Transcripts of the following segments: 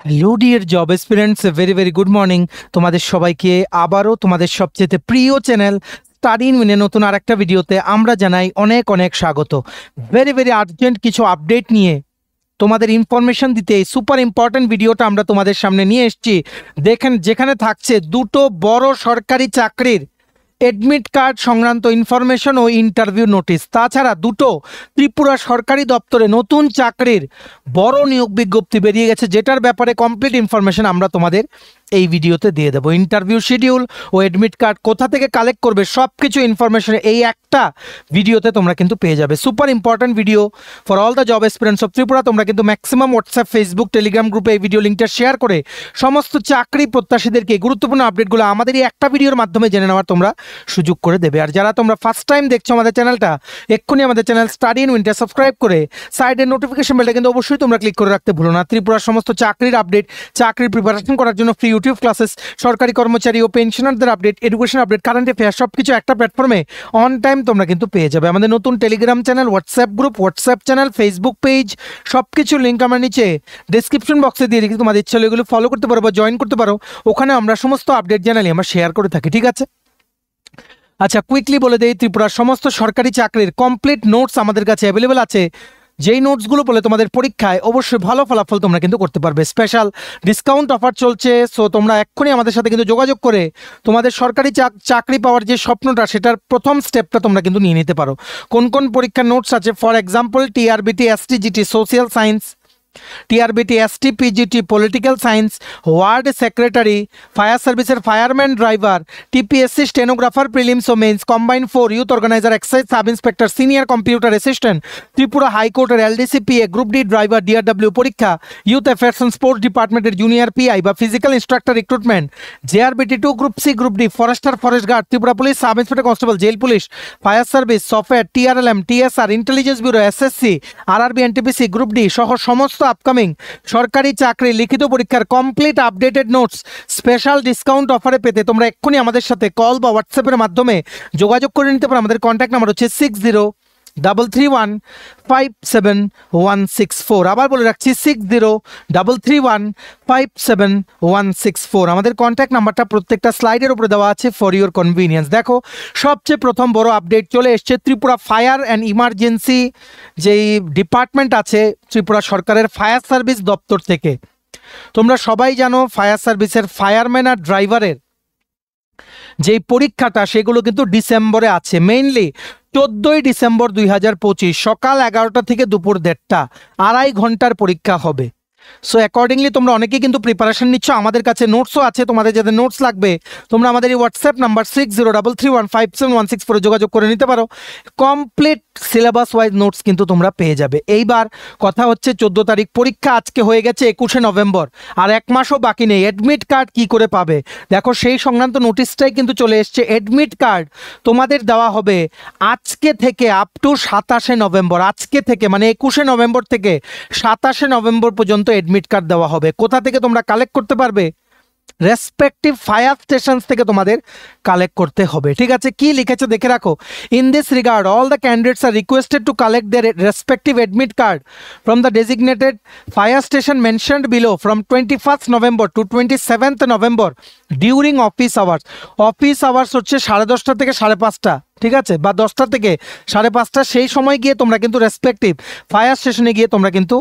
Hello dear job experience, very very good morning তোমাদের সবাইকে। আবারও তোমাদের সবচেয়ে প্রিয় চ্যানেল স্টাডি ইন উইনের নতুন আরেকটা ভিডিওতে আমরা জানাই অনেক অনেক স্বাগত। ভেরি ভেরি আর্জেন্ট কিছু আপডেট নিয়ে তোমাদের ইনফরমেশন দিতে এই সুপার ইম্পর্টেন্ট ভিডিওটা আমরা তোমাদের সামনে নিয়ে এসেছি। দেখেন, যেখানে থাকছে দুটো বড় সরকারি চাকরির এডমিট কার্ড সংক্রান্ত ইনফরমেশন ও ইন্টারভিউ নোটিশ, তাছাড়া দুটো ত্রিপুরা সরকারি দপ্তরে নতুন চাকরির বড় নিয়োগ বিজ্ঞপ্তি বেরিয়ে গেছে, যেটার ব্যাপারে কমপ্লিট ইনফরমেশন আমরা তোমাদের এই ভিডিওতে দিয়ে দেবো। ইন্টারভিউ শিডিউল ও এডমিট কার্ড কোথা থেকে কালেক্ট করবে সব কিছু ইনফরমেশন এই একটা ভিডিওতে তোমরা কিন্তু পেয়ে যাবে। Super important video for all the job experience of Tripura. তোমরা কিন্তু ম্যাক্সিমাম হোয়াটসঅ্যাপ, ফেসবুক, টেলিগ্রাম গ্রুপে এই ভিডিও লিঙ্কটা শেয়ার করে সমস্ত চাকরি প্রত্যাশীদেরকে গুরুত্বপূর্ণ আপডেটগুলো আমাদের এই একটা ভিডিওর মাধ্যমে জেনে নেওয়ার তোমরা সুযোগ করে দেবে। আর যারা তোমরা ফার্স্ট টাইম দেখছো আমাদের চ্যানেলটা, এক্ষুনি আমাদের channel study in winter subscribe করে সাইডের নোটিফিকেশন বেলটা কিন্তু অবশ্যই তোমরা ক্লিক করে রাখতে ভুলো না। ত্রিপুরার সমস্ত চাকরির আপডেট, চাকরির প্রিপারেশন করার জন্য ফ্রি ইউটিউব ক্লাসেস, সরকারি কর্মচারী ও পেনশনারদের update, education update, current affair সব কিছু একটা প্ল্যাটফর্মে অন টাইম তোমরা কিন্তু পেয়ে যাবে। আমাদের নতুন Telegram channel, WhatsApp group, WhatsApp channel, Facebook page সব কিছুর লিঙ্ক আমরা নিচে ডিসক্রিপশন বক্সে দিয়ে রেখেছি। তোমাদের ইচ্ছা হলে এগুলো ফলো করতে পারো বা জয়েন করতে পারো। ওখানে আমরা সমস্ত আপডেট জানালি আমরা শেয়ার করে থাকি, ঠিক আছে? আচ্ছা, কুইকলি বলে দেই, ত্রিপুরার সমস্ত সরকারি চাকরির কমপ্লিট নোটস আমাদের কাছে অ্যাভেলেবেল আছে, যেই নোটসগুলো বলে তোমাদের পরীক্ষায় অবশ্যই ভালো ফলাফল তোমরা কিন্তু করতে পারবে। স্পেশাল ডিসকাউন্ট অফার চলছে, সো তোমরা এক্ষুনি আমাদের সাথে কিন্তু যোগাযোগ করে তোমাদের সরকারি চাকরি পাওয়ার যে স্বপ্নটা, সেটার প্রথম স্টেপটা তোমরা কিন্তু নিয়ে নিতে পারো। কোন কোন পরীক্ষার নোটস আছে? For example, TRBT, STGT, social science, TRBT, ST, PGT, political science, ward secretary, fire সার্ভিসের fireman, driver, TPSC, stenographer, prelims ও mains, combine 4, youth organiser, excise sub inspector, senior computer assistant, Tripura হাইকোর্টের LDC PA, group D driver, DRW পরীক্ষা, youth affairs and sports ডিপার্টমেন্টের junior PI বা physical instructor recruitment, JRBT 2, group C, group D, forester, forest guard, Tripura police, sub inspector constable, jail police, fire service, software, TRLM, TSR, intelligence bureau, SSC, RRB, NTPC, group D সহ সমস্ত upcoming সরকারি চাকরি লিখিত পরীক্ষার complete updated notes special discount অফারে পেতে তোমরা এক্ষুনি আমাদের সাথে কল বা হোয়াটসঅ্যাপের মাধ্যমে যোগাযোগ করে নিতে পারো। আমাদের কন্ট্যাক্ট নাম্বার হচ্ছে 6033157164। আবার বলে রাখছি, 6033157164। আমাদের কন্ট্যাক্ট নাম্বারটা প্রত্যেকটা স্লাইডের উপরে দেওয়া আছে ফর ইউর কনভিনিয়েন্স। দেখো, সবচেয়ে প্রথম বড় আপডেট চলে এসছে ত্রিপুরা ফায়ার অ্যান্ড ইমার্জেন্সি যেই ডিপার্টমেন্ট আছে ত্রিপুরা সরকারের ফায়ার সার্ভিস দপ্তর থেকে। তোমরা সবাই জানো, ফায়ার সার্ভিসের ফায়ারম্যান আর ড্রাইভারের যেই পরীক্ষাটা সেগুলো কিন্তু ডিসেম্বরে আছে। মেইনলি 14ই ডিসেম্বর 2025 সকাল 11টা থেকে দুপুর 1:30, 2.5 ঘন্টার পরীক্ষা হবে। সো অ্যাকর্ডিংলি তোমরা অনেকেই কিন্তু প্রিপারেশন নিচ্ছ। আমাদের কাছে নোটসও আছে, তোমাদের যাদের নোটস লাগবে তোমরা আমাদের এই হোয়াটসঅ্যাপ নাম্বার 6033157164 যোগাযোগ করে নিতে পারো। কমপ্লিট সিলেবাস ওয়াইজ নোটস কিন্তু তোমরা পেয়ে যাবে। এইবার কথা হচ্ছে, 14 তারিখ পরীক্ষা, আজকে হয়ে গেছে 21শে নভেম্বর, আর এক মাসও বাকি নেই। অ্যাডমিট কার্ড কি করে পাবে? দেখো, সেই সংক্রান্ত নোটিশটাই কিন্তু চলে এসছে। অ্যাডমিট কার্ড তোমাদের দেওয়া হবে আজকে থেকে আপ টু 27শে নভেম্বর। আজকে থেকে মানে 21শে নভেম্বর থেকে 27শে নভেম্বর পর্যন্ত এডমিট কার্ড দেওয়া হবে। কোথা থেকে তোমরা কালেক্ট করতে পারবে? রেসপেক্টিভ ফায়ার স্টেশন থেকে তোমাদের কালেক্ট করতে হবে, ঠিক আছে? কি লিখেছে দেখে রাখো। In this regard all the candidates are requested to collect their respective admit card from the designated fire station mentioned below from 21st November to 27th November during office hours. Office hours হচ্ছে 10:30 থেকে 5:30, ঠিক আছে, বা 10টা থেকে 5:30। সেই সময় গিয়ে তোমরা কিন্তু রেসপেক্টিভ ফায়ার স্টেশনে গিয়ে তোমরা কিন্তু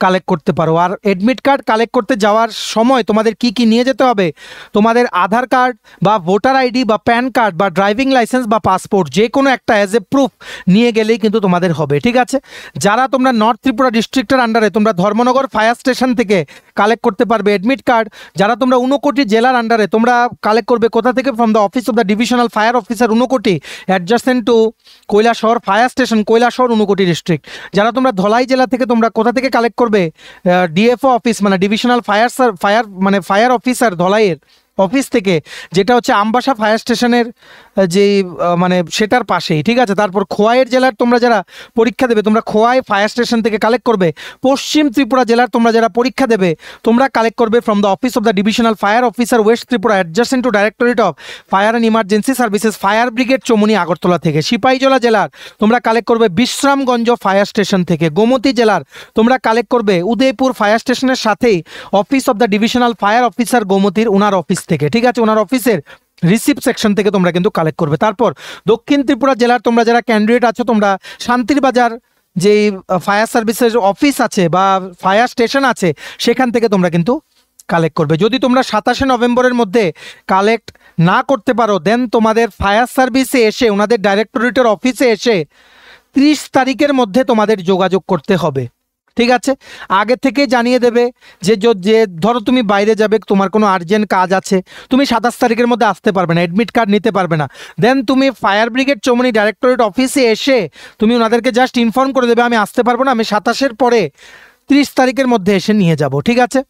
কালেক্ট করতে পারো। আর এডমিট কার্ড কালেক্ট করতে যাওয়ার সময় তোমাদের কি কি নিয়ে যেতে হবে? তোমাদের আধার কার্ড বা ভোটার আইডি বা প্যান কার্ড বা ড্রাইভিং লাইসেন্স বা পাসপোর্ট যে কোনো একটা অ্যাজ এ প্রুফ নিয়ে গেলেই কিন্তু তোমাদের হবে, ঠিক আছে? যারা তোমরা নর্থ ত্রিপুরা ডিস্ট্রিক্টের আন্ডারে তোমরা ধর্মনগর ফায়ার স্টেশন থেকে কালেক্ট করতে পারবে এডমিট কার্ড। যারা তোমরা ঊনকোটি জেলার আন্ডারে তোমরা কালেক্ট করবে কোথা থেকে? From the office of the divisional fire officer Unakoti, adjacent to Kailashahar fire station, Kailashahar Unakoti district. যারা তোমরা ধলাই জেলা থেকে তোমরা কোথা থেকে কালেক্ট করবে? ডিএফও অফিস মানে ডিভিশনাল ফায়ার মানে ফায়ার অফিসার ধলাইয়ের অফিস থেকে, যেটা হচ্ছে আমবাসা ফায়ার স্টেশনের যে মানে সেটার পাশেই, ঠিক আছে। তারপর খোয়াইয়ের জেলার তোমরা যারা পরীক্ষা দেবে তোমরা খোয়াই ফায়ার স্টেশন থেকে কালেক্ট করবে। পশ্চিম ত্রিপুরা জেলার তোমরা যারা পরীক্ষা দেবে তোমরা কালেক্ট করবে from the office of the divisional fire officer west Tripura adjacent to directorate of fire and emergency services fire brigade Chowmuhani Agartala থেকে। সিপাহীজলা জেলার তোমরা কালেক্ট করবে বিশ্রামগঞ্জ ফায়ার স্টেশন থেকে। গোমতী জেলার তোমরা কালেক্ট করবে উদয়পুর ফায়ার স্টেশনের সাথেই office of the divisional fire officer গোমতীর ওনার অফিস থেকে, ঠিক আছে, ওনার অফিসের রিসিভ সেকশন থেকে তোমরা কিন্তু কালেক্ট করবে। তারপর দক্ষিণ ত্রিপুরা জেলার তোমরা যারা ক্যান্ডিডেট আছো তোমরা শান্তির বাজার যে ফায়ার সার্ভিসের অফিস আছে বা ফায়ার স্টেশন আছে সেখান থেকে তোমরা কিন্তু কালেক্ট করবে। যদি তোমরা 27 নভেম্বরের মধ্যে কালেক্ট না করতে পারো দেন তোমাদের ফায়ার সার্ভিসে এসে ওনাদের ডাইরেক্টরেটের অফিসে এসে 30 তারিখের মধ্যে তোমাদের যোগাযোগ করতে হবে, ঠিক আছে। আগে থেকে জানিয়ে দেবে যে ধরো তুমি বাইরে যাবে, তোমার কোনো আর্জেন্ট কাজ আছে, তুমি 27 তারিখের মধ্যে আসতে পারবে না, অ্যাডমিট কার্ড নিতে পারবে না, দেন তুমি ফায়ার ব্রিগেড চৌমনি ডাইরেক্টরেট অফিসে এসে তুমি ওনাদেরকে জাস্ট ইনফর্ম করে দেবে আমি আসতে পারবো না, আমি 27-এর পরে 30 তারিখের মধ্যে এসে নিয়ে যাব, ঠিক আছে।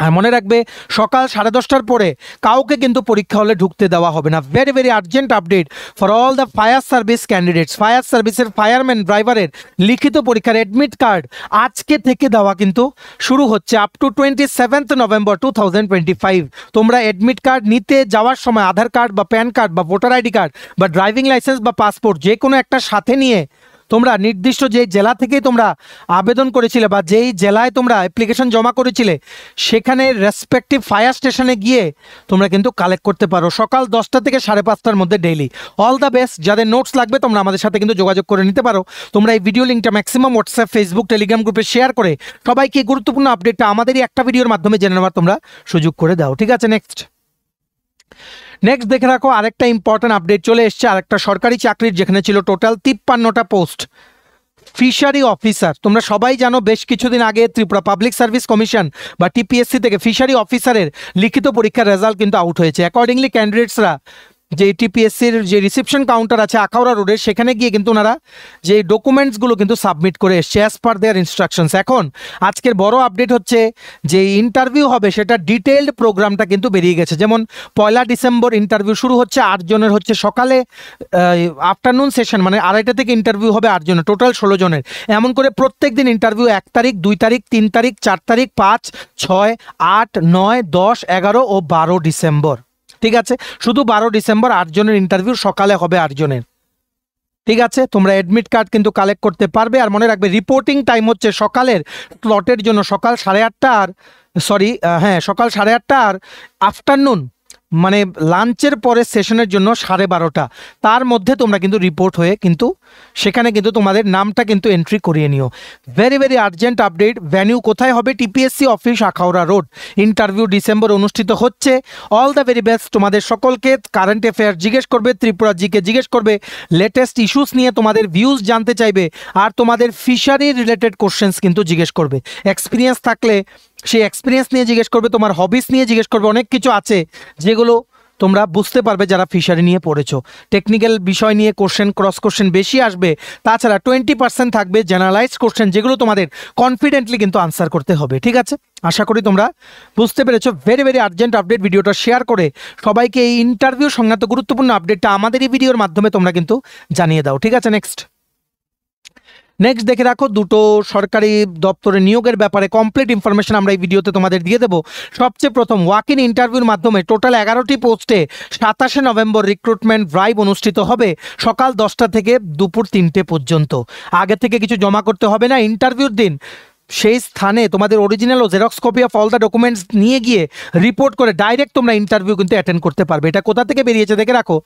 আর মনে রাখবে সকাল 10:30টার পরে কাউকে কিন্তু পরীক্ষা হলে ঢুকতে দেওয়া হবে না। Very very urgent update for all the fire service candidates. Fire সার্ভিসের ফায়ারম্যান ড্রাইভারের লিখিত পরীক্ষার অ্যাডমিট কার্ড আজকে থেকে দেওয়া কিন্তু শুরু হচ্ছে আপ টু 27 নভেম্বর 2025। তোমরা অ্যাডমিট কার্ড নিতে যাওয়ার সময় আধার কার্ড বা প্যান কার্ড বা ভোটার আইডি কার্ড বা ড্রাইভিং লাইসেন্স বা পাসপোর্ট যে কোনো একটা সাথে নিয়ে তোমরা নির্দিষ্ট যেই জেলা থেকেই তোমরা আবেদন করেছিলে বা যেই জেলায় তোমরা অ্যাপ্লিকেশন জমা করেছিলে সেখানে রেসপেক্টিভ ফায়ার স্টেশনে গিয়ে তোমরা কিন্তু কালেক্ট করতে পারো সকাল 10টা থেকে 5:30টার মধ্যে ডেইলি। All the best. যাদের নোটস লাগবে তোমরা আমাদের সাথে কিন্তু যোগাযোগ করে নিতে পারো। তোমরা এই ভিডিও লিঙ্কটা ম্যাক্সিমাম হোয়াটসঅ্যাপ, ফেসবুক, টেলিগ্রাম গ্রুপে শেয়ার করে সবাইকে গুরুত্বপূর্ণ আপডেটটা আমাদেরই একটা ভিডিওর মাধ্যমে জেনে নেওয়ার তোমরা সুযোগ করে দাও, ঠিক আছে। নেক্সট দেখে রাখো আরেকটা ইম্পর্টেন্ট আপডেট চলে এসছে আরেকটা সরকারি চাকরির, যেখানে ছিল টোটাল 53টা পোস্ট ফিশারি অফিসার। তোমরা সবাই জানো বেশ কিছুদিন আগে ত্রিপুরা পাবলিক সার্ভিস কমিশন বা টিপিএসসি থেকে ফিশারি অফিসারের লিখিত পরীক্ষার রেজাল্ট কিন্তু আউট হয়েছে। অ্যাকর্ডিংলি ক্যান্ডিডেটসরা যে টিপিএসসির যে রিসেপশন কাউন্টার আছে আখাউড়া রোডে সেখানে গিয়ে কিন্তু ওনারা যে ডকুমেন্টসগুলো কিন্তু সাবমিট করে এসছে অ্যাজ পার দেয়ার ইনস্ট্রাকশনস। এখন আজকের বড় আপডেট হচ্ছে যে ইন্টারভিউ হবে সেটা ডিটেইলড প্রোগ্রামটা কিন্তু বেরিয়ে গেছে। যেমন 1 ডিসেম্বর ইন্টারভিউ শুরু হচ্ছে, 8 জনের হচ্ছে সকালে, আফটারনুন সেশন মানে 2:30 থেকে ইন্টারভিউ হবে 8 জনের, টোটাল 16 জনের। এমন করে প্রত্যেক দিন ইন্টারভিউ 1 তারিখ, 2 তারিখ, 3 তারিখ, 4 তারিখ, 5, 6, 8, 9, 10, 11 ও 12 ডিসেম্বর, ঠিক আছে। শুধু 12 ডিসেম্বর 8 জনের ইন্টারভিউ সকালে হবে 8 জনের, ঠিক আছে। তোমরা অ্যাডমিট কার্ড কিন্তু কালেক্ট করতে পারবে। আর মনে রাখবে রিপোর্টিং টাইম হচ্ছে সকালের স্লটের জন্য সকাল 8:30 আর সকাল 8:30 আর আফটারনুন মানে লাঞ্চের পরে সেশনের জন্য 12:30। তার মধ্যে তোমরা কিন্তু রিপোর্ট হয়ে কিন্তু সেখানে কিন্তু তোমাদের নামটা কিন্তু এন্ট্রি করিয়ে নিও। Very very urgent update. Venue কোথায় হবে? TPSC office Akhaura road. Interview December অনুষ্ঠিত হচ্ছে। অল দ্য ভেরি বেস্ট তোমাদের সকলকে। কারেন্ট অ্যাফেয়ার জিজ্ঞেস করবে, ত্রিপুরা জিকে জিজ্ঞেস করবে, লেটেস্ট ইস্যুস নিয়ে তোমাদের ভিউজ জানতে চাইবে, আর তোমাদের ফিশারি রিলেটেড কোশ্চেন্স কিন্তু জিজ্ঞেস করবে। এক্সপিরিয়েন্স থাকলে সেই এক্সপিরিয়েন্স নিয়ে জিজ্ঞেস করবে, তোমার হবিস নিয়ে জিজ্ঞেস করবে। অনেক কিছু আছে যেগুলো তোমরা বুঝতে পারবে যারা ফিশারি নিয়ে পড়েছো। টেকনিক্যাল বিষয় নিয়ে কোশ্চেন, ক্রস কোশ্চেন বেশি আসবে। তাছাড়া 20% থাকবে জেনারেলাইজড কোশ্চেন, যেগুলো তোমাদের কনফিডেন্টলি কিন্তু আনসার করতে হবে, ঠিক আছে। আশা করি তোমরা বুঝতে পেরেছো। Very very urgent update. ভিডিওটা শেয়ার করে সবাইকে এই ইন্টারভিউ সংক্রান্ত গুরুত্বপূর্ণ আপডেটটা আমাদের এই ভিডিওর মাধ্যমে তোমরা কিন্তু জানিয়ে দাও, ঠিক আছে। নেক্সট দেখে রাখো দুটো সরকারি দপ্তরে নিয়োগের ব্যাপারে কমপ্লিট ইনফরমেশন আমরা এই ভিডিওতে তোমাদের দিয়ে দেবো। সবচেয়ে প্রথম ওয়াক ইন ইন্টারভিউর মাধ্যমে টোটাল 11টি পোস্টে 27 নভেম্বর রিক্রুটমেন্ট ড্রাইভ অনুষ্ঠিত হবে সকাল 10টা থেকে দুপুর 3টে পর্যন্ত। আগে থেকে কিছু জমা করতে হবে না। ইন্টারভিউর দিন সেই স্থানে তোমাদের অরিজিনাল ও xerox copy of all the documents নিয়ে গিয়ে রিপোর্ট করে ডাইরেক্ট তোমরা ইন্টারভিউ কিন্তু অ্যাটেন্ড করতে পারবে। এটা কোথা থেকে বেরিয়েছে দেখে রাখো।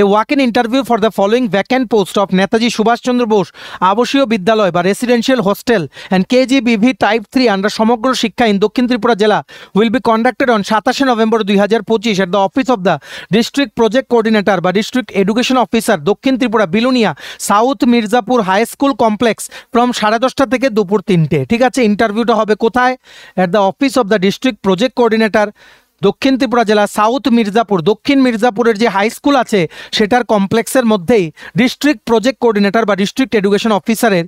A walk in interview for the following vacant post of Netaji Subhas Chandra Bose আবাসীয় বিদ্যালয় বা residential hostel and KGBV type 3 under Samagra Shiksha in Dakshin Tripura জেলা will be conducted on 27 November 2025 at the office of the district project coordinator বা district education officer Dakshin Tripura Belonia south Mirzapur high school complex from 10:30 থেকে দুপুর 3টে, ঠিক আছে। ইন্টারভিউটা হবে কোথায়? At the office of the district project coordinator দক্ষিণ ত্রিপুরা জেলা সাউথ মির্জাপুর, দক্ষিণ মির্জাপুরের যে হাই স্কুল আছে সেটার কমপ্লেক্সের মধ্যেই ডিস্ট্রিক্ট প্রজেক্ট কোঅর্ডিনেটর বা ডিস্ট্রিক্ট এডুকেশন অফিসারের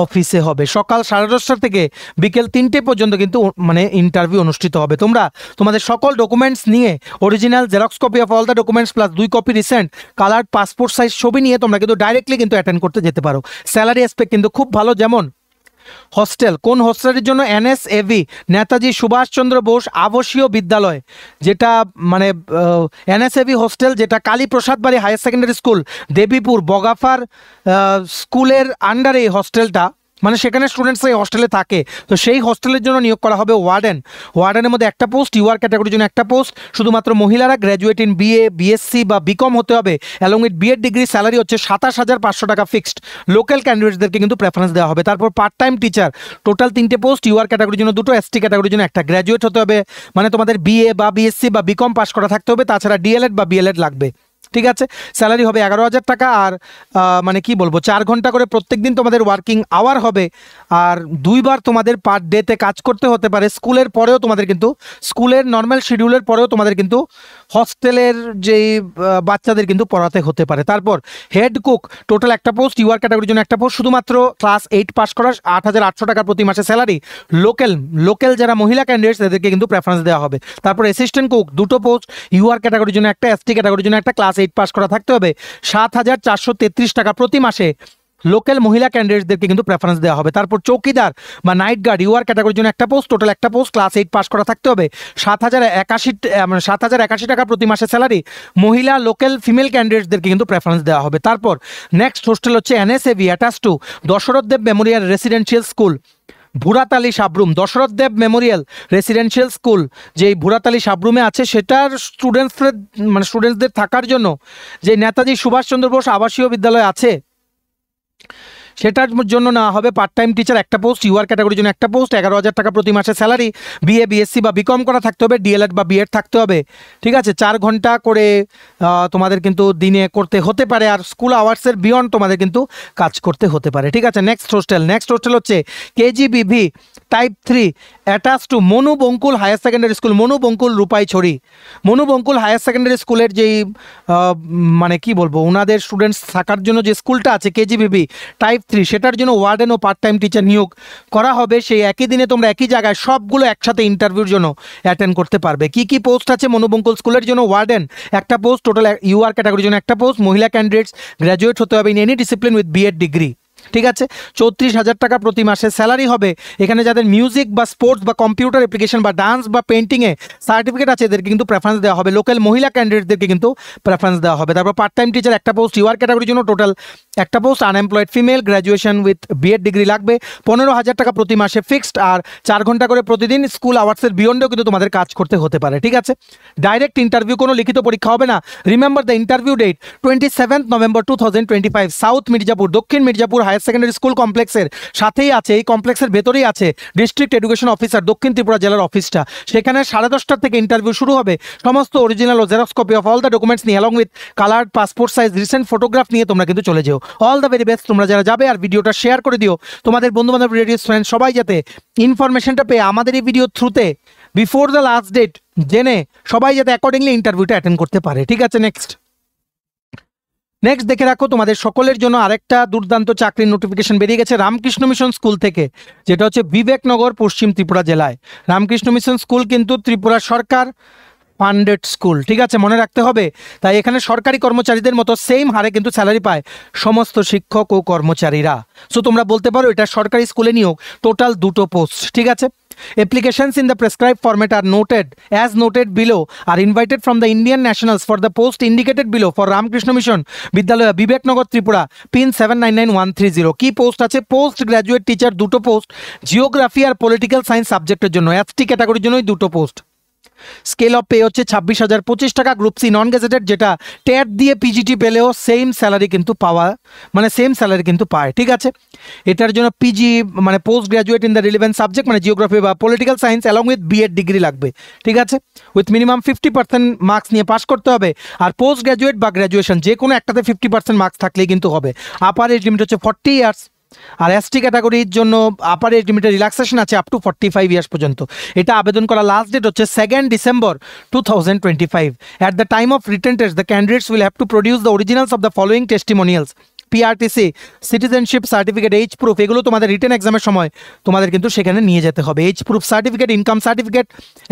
অফিসে হবে। সকাল 10:30 থেকে বিকেল 3টে পর্যন্ত কিন্তু মানে ইন্টারভিউ অনুষ্ঠিত হবে। তোমরা তোমাদের সকল ডকুমেন্টস নিয়ে, original xerox copy of all the documents plus 2 copy recent colour passport size ছবি নিয়ে তোমরা কিন্তু ডাইরেক্টলি কিন্তু অ্যাটেন্ড করতে যেতে পারো। স্যালারি অ্যাসপেক্ট কিন্তু খুব ভালো, যেমন হস্টেল, কোন হস্টেলের জন্য? NSAV নেতাজি সুভাষচন্দ্র বোস আবাসীয় বিদ্যালয়, যেটা মানে NSAV হোস্টেল, যেটা কালীপ্রসাদ বাড়ি হায়ার সেকেন্ডারি স্কুল দেবীপুর বগাফার স্কুলের আন্ডারে এই হস্টেলটা, মানে সেখানে স্টুডেন্টস এই হস্টেলে থাকে। তো সেই হস্টেলের জন্য নিয়োগ করা হবে ওয়ার্ডেন। ওয়ার্ডেনের মধ্যে একটা পোস্ট, ইউআর ক্যাটাগরির জন্য একটা পোস্ট, শুধুমাত্র মহিলারা, গ্র্যাজুয়েট ইন BA BSc বা BCom হতে হবে, along with B Ed degree. Salary হচ্ছে 27,500 টাকা ফিক্সড। লোকাল ক্যান্ডিডেটসদেরকে কিন্তু প্রেফারেন্স দেওয়া হবে। তারপর পার্ট টাইম টিচার, টোটাল 3টে পোস্ট, ইউআর ক্যাটাগরির জন্য 2টো, ST ক্যাটাগরির জন্য একটা। গ্র্যাজুয়েট হতে হবে, মানে তোমাদের BA বা BSc বা BCom পাস করা থাকতে হবে, তাছাড়া DLED বা BLED লাগবে। ঠিক আছে, স্যালারি হবে 11,000 টাকা। আর মানে কি বলবো, 4 ঘন্টা করে প্রত্যেক দিন তোমাদের ওয়ার্কিং আওয়ার হবে। আর 2বার তোমাদের পার ডেতে কাজ করতে হতে পারে। স্কুলের পরেও তোমাদের কিন্তু, স্কুলের নর্মাল শিডিউলের পরেও তোমাদের কিন্তু হস্টেলের যেই বাচ্চাদের কিন্তু পড়াতে হতে পারে। তারপর হেড কুক, টোটাল একটা পোস্ট, ইউআর ক্যাটাগরির জন্য একটা পোস্ট, শুধুমাত্র ক্লাস 8 পাস করা, 8,800 টাকা প্রতি মাসে স্যালারি। লোকাল যারা মহিলা ক্যান্ডিডেটস তাদেরকে কিন্তু প্রেফারেন্স দেওয়া হবে। তারপর অ্যাসিস্ট্যান্ট কুক, 2টো পোস্ট, ইউআর ক্যাটাগরির জন্য একটা, ST ক্যাটাগরির জন্য একটা, ক্লাস 8 পাস করা থাকতে হবে। 7,433 টাকা প্রতি মাসে লোকাল মহিলা ক্যান্ডিডেটসদেরকে কিন্তু প্রেফারেন্স দেওয়া হবে। তারপর চৌকিদার বা নাইট গার্ড, ইউআর ক্যাটাগরির জন্য একটা পোস্ট, টোটাল একটা পোস্ট, ক্লাস 8 পাস করা থাকতে হবে। 7,081 টাকা প্রতি মাসে স্যালারি। মহিলা লোকাল ফিমেল ক্যান্ডিডেটসদেরকে কিন্তু প্রেফারেন্স দেওয়া হবে। তারপর নেক্সট হোস্টেল হচ্ছে NSAV attach to Dasharath Deb memorial residential school Bhuratali Sabroom. Dasharath Deb memorial residential school যেই ভুরাতালি সাবরুমে আছে, সেটার স্টুডেন্টসদের থাকার জন্য যে নেতাজি সুভাষচন্দ্র বোস আবাসীয় বিদ্যালয় আছে সেটার জন্য নেওয়া হবে পার্ট টাইম টিচার একটা পোস্ট, ইউআর ক্যাটাগরির জন্য একটা পোস্ট, 11,000 টাকা প্রতি মাসে স্যালারি। BA BSc বা BCom করা থাকতে হবে, DLED বা BEd থাকতে হবে। ঠিক আছে, 4 ঘন্টা করে তোমাদের কিন্তু দিনে করতে হতে পারে, আর স্কুল আওয়ার্সের বিয়ন্ড তোমাদের কিন্তু কাজ করতে হতে পারে। ঠিক আছে, নেক্সট হোস্টেল হচ্ছে KGBV type 3 attach to Manu Bankul higher secondary school, Manu Bankul Rupaichhari. Manu Bankul higher secondary স্কুলের যেই মানে কি বলবো, ওনাদের স্টুডেন্টস থাকার জন্য যে স্কুলটা আছে KGBV টাইপ 3, সেটার জন্য ওয়ার্ডেন ও পার্ট টাইম টিচার নিয়োগ করা হবে। সেই একই দিনে তোমরা একই জায়গায় সবগুলো একসাথে ইন্টারভিউর জন্য অ্যাটেন্ড করতে পারবে। কি পোস্ট আছে? মনু বঙ্কুল স্কুলের জন্য ওয়ার্ডেন একটা পোস্ট, টোটাল ইউআর ক্যাটাগরির জন্য একটা পোস্ট, মহিলা ক্যান্ডিডেটস গ্র্যাজুয়েট হতে হবে in any discipline with BEd degree. ঠিক আছে, 34,000 টাকা প্রতি মাসে স্যালারি হবে। এখানে যাদের মিউজিক বা স্পোর্টস বা কম্পিউটার অ্যাপ্লিকেশন বা ডান্স বা পেন্টিংয়ে সার্টিফিকেট আছে এদেরকে কিন্তু প্রেফারেন্স দেওয়া হবে। লোকাল মহিলা ক্যান্ডিডেটদেরকে কিন্তু প্রেফারেন্স দেওয়া হবে। তারপর পার্ট টাইম টিচার একটা পোস্ট, ইউআর ক্যাটাগরির জন্য টোটাল একটা post, unemployed female, graduation with BEd degree লাগবে। 15,000 টাকা প্রতি মাসে ফিক্সড, আর 4 ঘন্টা করে প্রতিদিন। স্কুল আওয়ার্সের বিয়ন্ডেও কিন্তু তোমাদের কাজ করতে হতে পারে। ঠিক আছে, ডাইরেক্ট ইন্টারভিউ, কোনো লিখিত পরীক্ষা হবে না। Remember the interview date 27 November 2025, south Mirzapur, দক্ষিণ মির্জাপুর হায়ার সেকেন্ডারি স্কুল কমপ্লেক্সের সাথেই আছে, এই কমপ্লেক্সের ভেতরেই আছে district education officer Dakshin Tripura জেলার অফিসটা। সেখানে 10:30 থেকে ইন্টারভিউ শুরু হবে। সমস্ত অরিজিনাল ও xerox copy of all the documents নিয়ে, along with colour passport size recent photograph নিয়ে তোমরা কিন্তু চলে যেও। অল দ্য ভেরি বেস্ট তোমরা যারা যাবে, আর ভিডিওটা শেয়ার করে দিও তোমাদের বন্ধুবান্ধব, রিলেটিভস, ফ্রেন্ডস সবাই যাতে ইনফরমেশনটা পেয়ে আমাদের এই ভিডিও থ্রুতে বিফোর দ্য লাস্ট ডেট জেনে সবাই যাতে অ্যাকর্ডিংলি ইন্টারভিউটা অ্যাটেন্ড করতে পারে। ঠিক আছে, নেক্সট দেখে রাখো, তোমাদের সকলের জন্য আরেকটা দুর্দান্ত চাকরির নোটিফিকেশন বেরিয়ে গেছে রামকৃষ্ণ মিশন স্কুল থেকে, যেটা হচ্ছে বিবেকনগর, পশ্চিম ত্রিপুরা জেলায়। রামকৃষ্ণ মিশন স্কুল কিন্তু ত্রিপুরা সরকার ফান্ডেড স্কুল। ঠিক আছে, মনে রাখতে হবে। তাই এখানে সরকারি কর্মচারীদের মতো সেম হারে কিন্তু স্যালারি পায় সমস্ত শিক্ষক ও কর্মচারীরা। সো তোমরা বলতে পারো এটা সরকারি স্কুলে নিয়োগ, টোটাল 2টো পোস্ট। ঠিক আছে, applications in the prescribed format are noted below are invited from the Indian nationals for the post indicated below for Ramakrishna Mission Vidyalaya Bibeknagar Tripura pin 799130 কি পোস্ট আছে? পোস্ট গ্র্যাজুয়েট টিচার 2টো post, geography আর political science সাবজেক্টের জন্য, ST ক্যাটাগরির জন্যই 2টো post. Scale of pay হচ্ছে 26,025 টাকা। গ্রুপ সি নন গেজেটেড, যেটা টেট দিয়ে PGT পেলেও সেম স্যালারি কিন্তু পায়। ঠিক আছে, এটার জন্য পিজি মানে post graduate in the relevant subject, মানে জিওগ্রাফি বা political science along with BEd degree লাগবে। ঠিক আছে, উইথ মিনিমাম 50% মার্কস নিয়ে পাস করতে হবে। আর পোস্ট গ্র্যাজুয়েট বা গ্র্যাজুয়েশন যে কোনো একটাতে 50% মার্কস থাকলেই কিন্তু হবে। আপার এজ লিমিট হচ্ছে 40 ইয়ার্স। আর এসটি ক্যাটাগরির জন্য আপার এজ লিমিটের রিল্যাক্সেশন আছে আপ টু 45 ইয়ার্স পর্যন্ত। এটা আবেদন করা লাস্ট ডেট হচ্ছে 2 December 2025। At the time of written test the candidates will have to produce the originals of the following testimonials: PRTC, citizenship certificate, age proof. এগুলো তোমাদের written এক্সামের সময় তোমাদের কিন্তু সেখানে নিয়ে যেতে হবে। Age proof certificate, income certificate,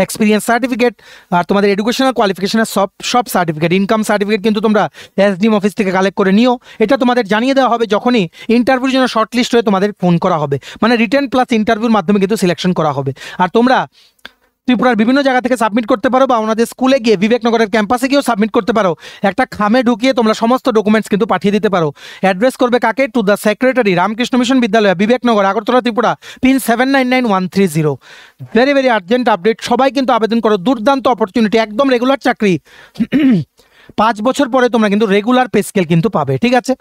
experience certificate, আর তোমাদের এডুকেশনাল কোয়ালিফিকেশনের সব সার্টিফিকেট। ইনকাম সার্টিফিকেট কিন্তু তোমরা এসডিএম অফিস থেকে কালেক্ট করে নিও। এটা তোমাদের জানিয়ে দেওয়া হবে যখনই ইন্টারভিউর জন্য শর্ট লিস্ট হয়ে তোমাদের ফোন করা হবে, মানে রিটেন প্লাস ইন্টারভিউর মাধ্যমে কিন্তু সিলেকশন করা হবে। আর তোমরা ত্রিপুরার বিভিন্ন জায়গা থেকে সাবমিট করতে পারো বা ওনাদের স্কুলে গিয়ে বিবেকনগরের ক্যাম্পাসে গিয়েও সাবমিট করতে পারো। একটা খামে ঢুকিয়ে তোমরা সমস্ত ডকুমেন্টস কিন্তু পাঠিয়ে দিতে পারো। অ্যাড্রেস করবে কাকে? To the secretary, Ramakrishna Mission Vidyalaya, Vivekanagar, Agartala, Tripura, pin 799130। Very very urgent update, সবাই কিন্তু আবেদন করো। দুর্দান্ত অপরচুনিটি, একদম রেগুলার চাকরি। 5 বছর পরে তোমরা কিন্তু রেগুলার পে স্কেল কিন্তু পাবে, ঠিক আছে?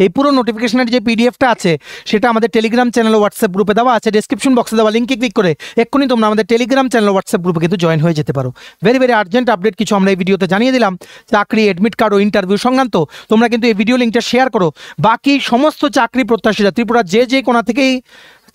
এই পুরো নোটিফিকেশনের যে পিডিএফটা আছে সেটা আমাদের টেলিগ্রাম চ্যানেল ও হোয়াটসঅ্যাপ গ্রুপে দেওয়া আছে। ডেসক্রিপশন বক্সে দেওয়া লিঙ্কে ক্লিক করে এক্ষুনি তোমরা আমাদের টেলিগ্রাম চ্যানেল ও হোয়াটসঅ্যাপ গ্রুপে কিন্তু জয়েন হয়ে যেতে পারো। ভেরি ভেরি আর্জেন্ট আপডেট কিছু আমরা এই ভিডিওতে জানিয়ে দিলাম। চাকরি, অ্যাডমিট কার্ড ও ইন্টারভিউ সংক্রান্ত তোমরা কিন্তু এই ভিডিও লিঙ্কটা শেয়ার করো। বাকি সমস্ত চাকরি প্রত্যাশীরা ত্রিপুরার যে কোণা থেকেই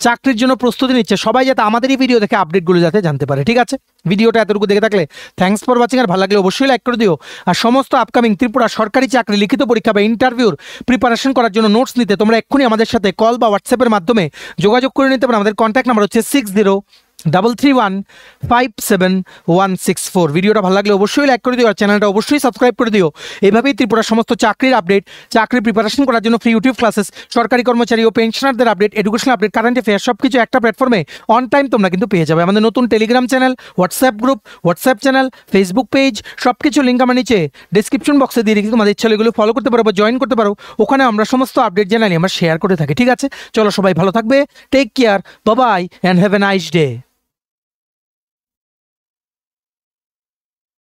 চাকরির জন্য প্রস্তুতি নিচ্ছে সবাই যাতে আমাদের এই ভিডিও দেখে আপডেটগুলো যাতে জানতে পারে, ঠিক আছে? ভিডিওটা এতটুকু দেখে থাকলে থ্যাঙ্কস ফর ওয়াচিং। আর ভালো লাগলে অবশ্যই লাইক করে দিও। আর সমস্ত আপকামিং ত্রিপুরা সরকারি চাকরি, লিখিত পরীক্ষা বা ইন্টারভিউর প্রিপারেশন করার জন্য নোটস নিতে তোমরা এক্ষুনি আমাদের সাথে কল বা হোয়াটসঅ্যাপের মাধ্যমে যোগাযোগ করে নিতে পারো। আমাদের কন্ট্যাক্ট নাম্বার হচ্ছে 6033157164। ভিডিওটা ভালো লাগলে অবশ্যই লাইক করে দিও আর চ্যানেলটা অবশ্যই সাবস্ক্রাইব করে দিও। এভাবেই ত্রিপুরার সমস্ত চাকরির আপডেট, চাকরি প্রিপারেশন করার জন্য ফ্রি ইউটিউব ক্লাসেস, সরকারি কর্মচারী ও পেনশনারদের update, educational update, current affair সব কিছু একটা প্ল্যাটফর্মে অন টাইম তোমরা কিন্তু পেয়ে যাবে। আমাদের নতুন Telegram channel, WhatsApp group, WhatsApp channel, Facebook page সব কিছু লিঙ্ক আমার নিচে ডিসক্রিপশন বক্সে দিয়ে রেখে তোমাদের ইচ্ছা এগুলো ফলো করতে পারো বা জয়েন করতে পারো। ওখানে আমরা সমস্ত আপডেট জানাই আমরা শেয়ার করে থাকি, ঠিক আছে? চলো সবাই ভালো থাকবে, take care, bye bye and have a nice day.